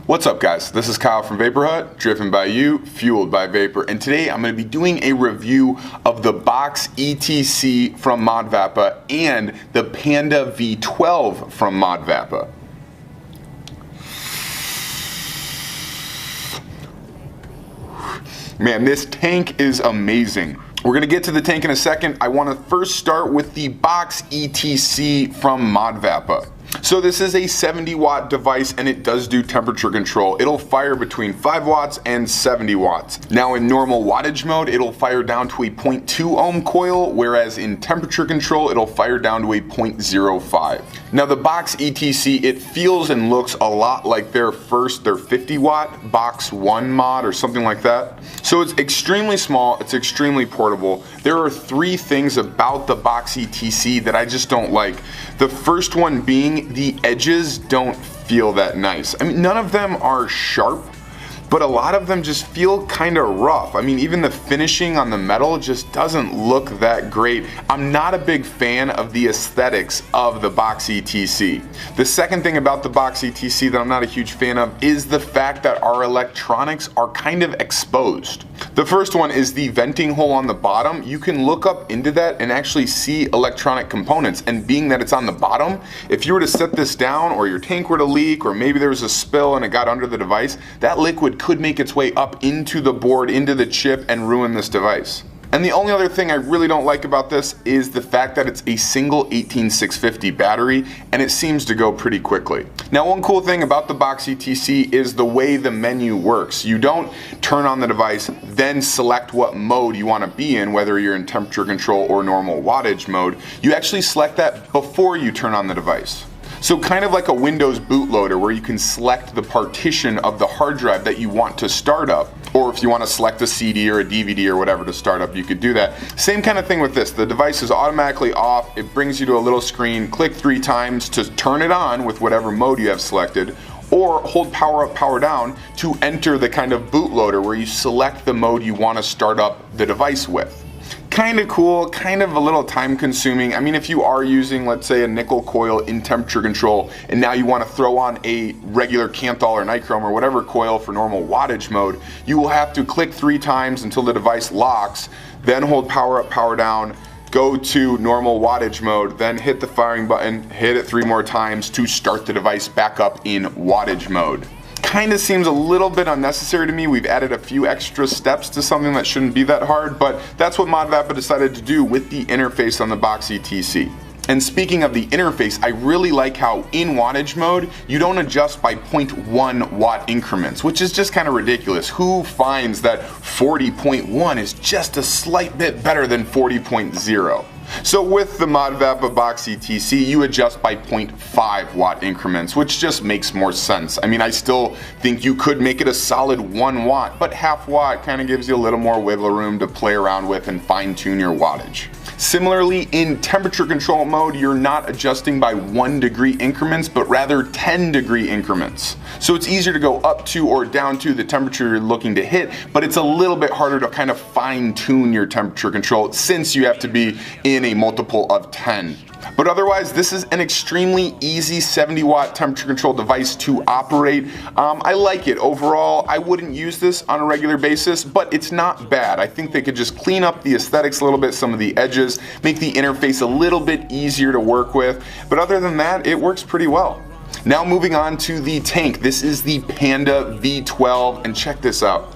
What's up guys, this is Kyle from Vapor Hut, driven by you, fueled by vapor, and today I'm going to be doing a review of the Box ETC from Modvapa and the Panda V12 from Modvapa. Man, this tank is amazing. We're going to get to the tank in a second. I want to first start with the Box ETC from Modvapa. So this is a 70 watt device and it does do temperature control. It'll fire between 5 watts and 70 watts. Now in normal wattage mode, it'll fire down to a 0.2 ohm coil, whereas in temperature control, it'll fire down to a 0.05. Now the Box ETC, it feels and looks a lot like their 50 watt Box 1 mod or something like that. So it's extremely small, it's extremely portable. There are 3 things about the Box ETC that I just don't like. The first one being the edges don't feel that nice. I mean, none of them are sharp, but a lot of them just feel kind of rough. I mean, even the finishing on the metal just doesn't look that great. I'm not a big fan of the aesthetics of the Box ETC. The second thing about the Box ETC that I'm not a huge fan of is the fact that our electronics are kind of exposed. The first one is the venting hole on the bottom. You can look up into that and actually see electronic components, and being that it's on the bottom, if you were to set this down or your tank were to leak or maybe there was a spill and it got under the device, that liquid could make its way up into the board, into the chip, and ruin this device. And the only other thing I really don't like about this is the fact that it's a single 18650 battery and it seems to go pretty quickly. Now one cool thing about the Box ETC is the way the menu works. You don't turn on the device, then select what mode you want to be in, whether you're in temperature control or normal wattage mode. You actually select that before you turn on the device. So kind of like a Windows bootloader where you can select the partition of the hard drive that you want to start up, or if you want to select a CD or a DVD or whatever to start up, you could do that. Same kind of thing with this. The device is automatically off. It brings you to a little screen. Click 3 times to turn it on with whatever mode you have selected, or hold power up, power down to enter the kind of bootloader where you select the mode you want to start up the device with. Kind of cool, kind of a little time consuming. I mean, if you are using, let's say, a nickel coil in temperature control and now you want to throw on a regular Kanthal or nichrome or whatever coil for normal wattage mode, you will have to click 3 times until the device locks, then hold power up, power down, go to normal wattage mode, then hit the firing button, hit it 3 more times to start the device back up in wattage mode. Kind of seems a little bit unnecessary to me. We've added a few extra steps to something that shouldn't be that hard, but that's what Modvapa decided to do with the interface on the Box ETC. And speaking of the interface, I really like how in wattage mode, you don't adjust by 0.1 watt increments, which is just kind of ridiculous. Who finds that 40.1 is just a slight bit better than 40.0? So with the Modvapa Box ETC, you adjust by 0.5 watt increments, which just makes more sense. I mean, I still think you could make it a solid 1 watt, but half watt kind of gives you a little more wiggle room to play around with and fine tune your wattage. Similarly, in temperature control mode, you're not adjusting by 1 degree increments, but rather 10 degree increments. So it's easier to go up to or down to the temperature you're looking to hit, but it's a little bit harder to kind of fine tune your temperature control since you have to be in a multiple of 10. But otherwise, this is an extremely easy 70 watt temperature control device to operate. I like it. Overall, I wouldn't use this on a regular basis, but it's not bad. I think they could just clean up the aesthetics a little bit, some of the edges, make the interface a little bit easier to work with. But other than that, it works pretty well. Now moving on to the tank. This is the Panda V12, and check this out.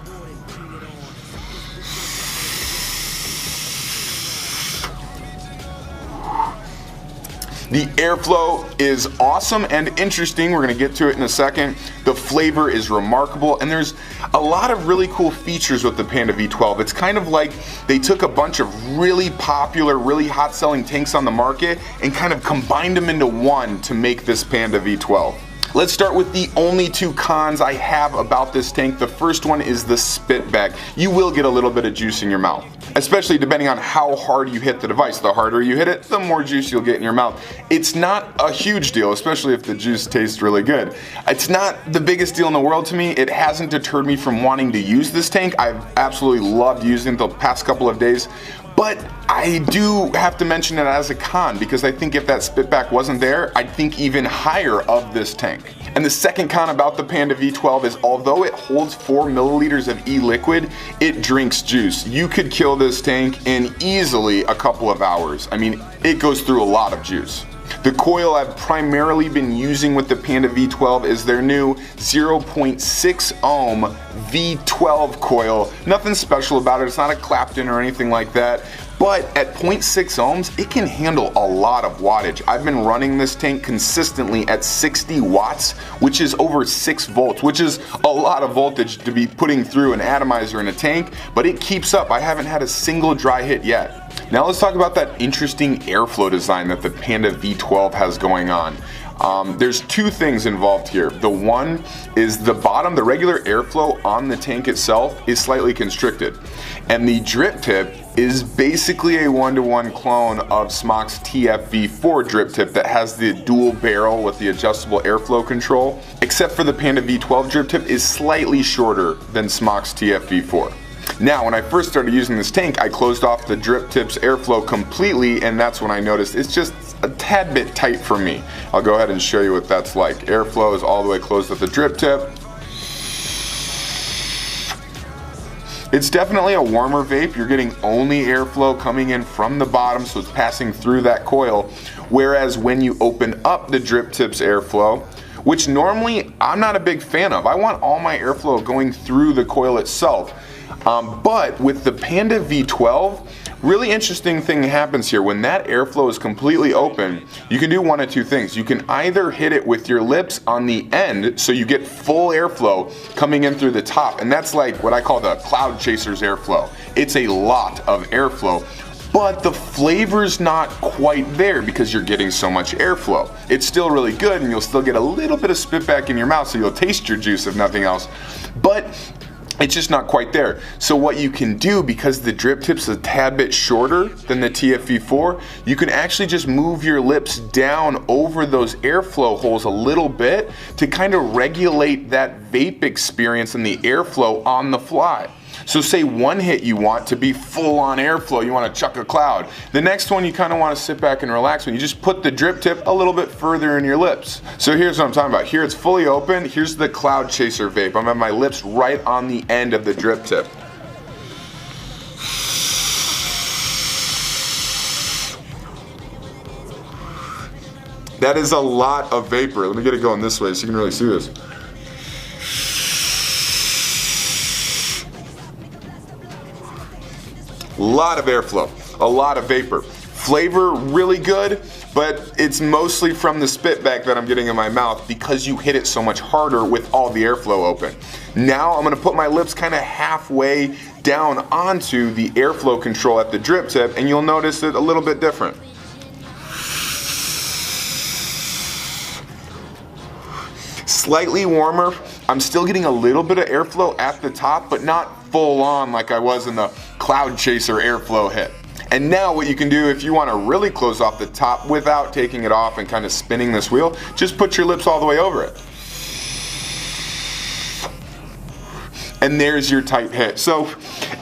The airflow is awesome and interesting. We're going to get to it in a second. The flavor is remarkable, and there's a lot of really cool features with the Panda V12. It's kind of like they took a bunch of really popular, really hot selling tanks on the market and kind of combined them into one to make this Panda V12. Let's start with the only 2 cons I have about this tank. The first one is the spit back. You will get a little bit of juice in your mouth, especially depending on how hard you hit the device. The harder you hit it, the more juice you'll get in your mouth. It's not a huge deal, especially if the juice tastes really good. It's not the biggest deal in the world to me. It hasn't deterred me from wanting to use this tank. I've absolutely loved using it the past couple of days. But I do have to mention it as a con, because I think if that spitback wasn't there, I'd think even higher of this tank. And the second con about the Panda V12 is although it holds 4 milliliters of e-liquid, it drinks juice. You could kill this tank in easily a couple of hours. I mean, it goes through a lot of juice. The coil I've primarily been using with the Panda V12 is their new 0.6 ohm V12 coil. Nothing special about it, it's not a Clapton or anything like that. But at 0.6 ohms, it can handle a lot of wattage. I've been running this tank consistently at 60 watts, which is over 6 volts, which is a lot of voltage to be putting through an atomizer in a tank, but it keeps up. I haven't had a single dry hit yet. Now let's talk about that interesting airflow design that the Panda V12 has going on. There's two things involved here. The one is the bottom, the regular airflow on the tank itself is slightly constricted. And the drip tip is basically a 1-to-1 clone of Smoc's TFV4 drip tip that has the dual barrel with the adjustable airflow control, except for the Panda V12 drip tip is slightly shorter than Smoc's TFV4. Now, when I first started using this tank, I closed off the drip tip's airflow completely, and that's when I noticed it's just a tad bit tight for me. I'll go ahead and show you what that's like. Airflow is all the way closed at the drip tip. It's definitely a warmer vape. You're getting only airflow coming in from the bottom, so it's passing through that coil. Whereas when you open up the drip tip's airflow, which normally I'm not a big fan of, I want all my airflow going through the coil itself. But with the Panda V12, really interesting thing happens here. When that airflow is completely open, you can do one of two things. You can either hit it with your lips on the end so you get full airflow coming in through the top, and that's like what I call the cloud chaser's airflow. It's a lot of airflow, but the flavor's not quite there because you're getting so much airflow. It's still really good and you'll still get a little bit of spit back in your mouth, so you'll taste your juice if nothing else. But it's just not quite there. So what you can do, because the drip tip's a tad bit shorter than the TFV4, you can actually just move your lips down over those airflow holes a little bit to kind of regulate that vape experience and the airflow on the fly. So say one hit you want to be full on airflow, you want to chuck a cloud. The next one you kind of want to sit back and relax when you just put the drip tip a little bit further in your lips. So here's what I'm talking about. Here it's fully open. Here's the cloud chaser vape. I'm at my lips right on the end of the drip tip. That is a lot of vapor. Let me get it going this way so you can really see this. A lot of airflow, a lot of vapor. Flavor really good, but it's mostly from the spit back that I'm getting in my mouth because you hit it so much harder with all the airflow open. Now I'm gonna put my lips kind of halfway down onto the airflow control at the drip tip, and you'll notice it a little bit different. Slightly warmer. I'm still getting a little bit of airflow at the top, but not full on like I was in the cloud chaser airflow hit. And now what you can do if you want to really close off the top without taking it off and kind of spinning this wheel, just put your lips all the way over it. And there's your tight hit. So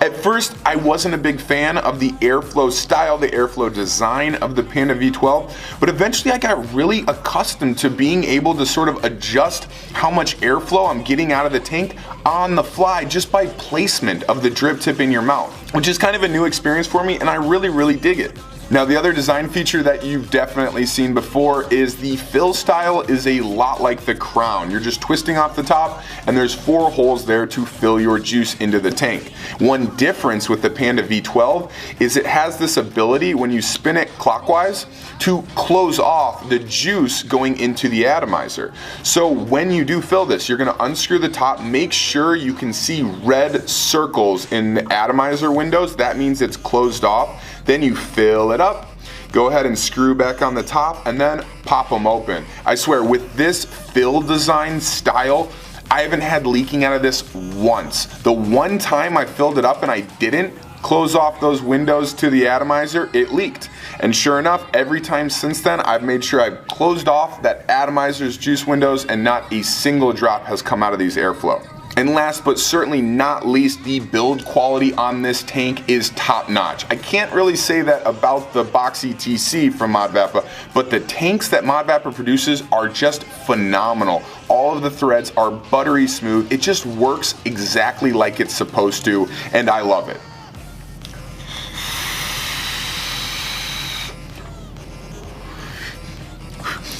at first I wasn't a big fan of the airflow style, the airflow design of the Panda V12, but eventually I got really accustomed to being able to sort of adjust how much airflow I'm getting out of the tank on the fly just by placement of the drip tip in your mouth, which is kind of a new experience for me, and I really dig it. Now the other design feature that you've definitely seen before is the fill style is a lot like the crown. You're just twisting off the top and there's 4 holes there to fill your juice into the tank. One difference with the Panda V12 is it has this ability when you spin it clockwise to close off the juice going into the atomizer. So when you do fill this, you're gonna unscrew the top, make sure you can see red circles in the atomizer windows. That means it's closed off. Then you fill it up, go ahead and screw back on the top, and then pop them open. I swear, with this fill design style, I haven't had leaking out of this once. The one time I filled it up and I didn't close off those windows to the atomizer, it leaked. And sure enough, every time since then, I've made sure I've closed off that atomizer's juice windows and not a single drop has come out of these airflow. And last but certainly not least, the build quality on this tank is top notch. I can't really say that about the box ETC from Modvapa, but the tanks that Modvapa produces are just phenomenal. All of the threads are buttery smooth. It just works exactly like it's supposed to, and I love it.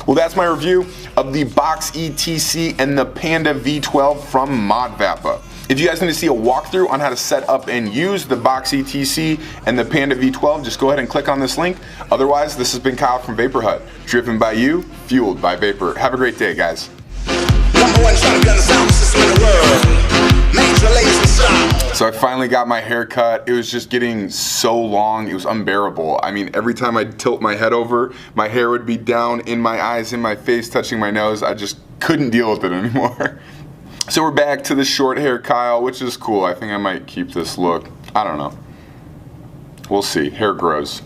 Well, that's my review of the box ETC and the Panda V12 from Modvapa. If you guys need to see a walkthrough on how to set up and use the box ETC and the Panda V12, just go ahead and click on this link. Otherwise, this has been Kyle from Vapor Hut. Driven by you, fueled by Vapor. Have a great day, guys. #1 shotgun sound system in the world. Major laser sound. So I finally got my hair cut. It was just getting so long, it was unbearable. I mean, every time I'd tilt my head over, my hair would be down in my eyes, in my face, touching my nose. I just couldn't deal with it anymore. So we're back to the short hair Kyle, which is cool. I think I might keep this look. I don't know. We'll see. Hair grows.